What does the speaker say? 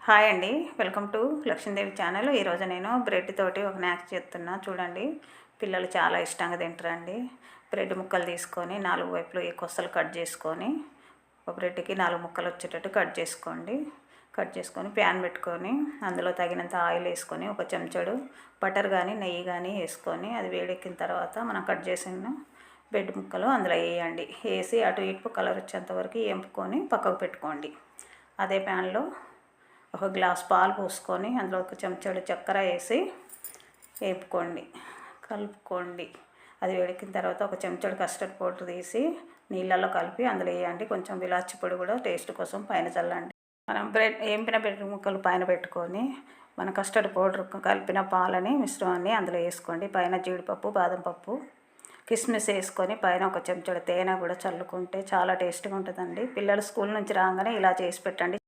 Hi అండి, welcome to Lakshmidevi channel. ఈరోజు నేను బ్రెడ్ తోటి ఒక స్నాక్స్ చేస్తున్నా. చూడండి, పిల్లలు చాలా ఇష్టంగా తింటారండి. బ్రెడ్ ముక్కలు తీసుకొని 4 వైపులు ఈ కొసలు కట్ చేసుకొని ఒక బ్రెడ్కి 4 ముక్కలు వచ్చేటట్టు కట్ చేసుకోండి. కట్ చేసుకొని ప్యాన్ పెట్టుకొని అందులో తగినంత ఆయిల్ వేసుకొని ఒక చెంచాడు బటర్ కానీ నెయ్యి కానీ వేసుకొని అది వేడెక్కిన తర్వాత మనం కట్ చేసిన బ్రెడ్ ముక్కలు అందులో వేయండి. వేసి అటు ఇటు కలర్ వచ్చేంత వరకు వేపుకొని పక్కకు పెట్టుకోండి. అదే ప్యాన్లో ఒక గ్లాస్ పాలు పోసుకొని అందులో ఒక చెంచాడు చక్కెర వేసి వేపుకోండి, కలుపుకోండి. అది వేడికిన తర్వాత ఒక చెంచాడు కస్టర్డ్ పౌడర్ తీసి నీళ్ళల్లో కలిపి అందులో వేయండి. కొంచెం ఇలాచి పొడి కూడా టేస్ట్ కోసం పైన చల్లండి. మనం వేపిన బ్రెడ్ ముక్కలు పైన పెట్టుకొని మన కస్టర్డ్ పౌడర్ కలిపిన పాలని మిశ్రమాన్ని అందులో వేసుకోండి. పైన జీడిపప్పు, బాదం పప్పు, కిస్మిస్ వేసుకొని పైన ఒక చెంచాడు తేనె కూడా చల్లుకుంటే చాలా టేస్ట్గా ఉంటుందండి. పిల్లలు స్కూల్ నుంచి రాగానే ఇలా చేసి పెట్టండి.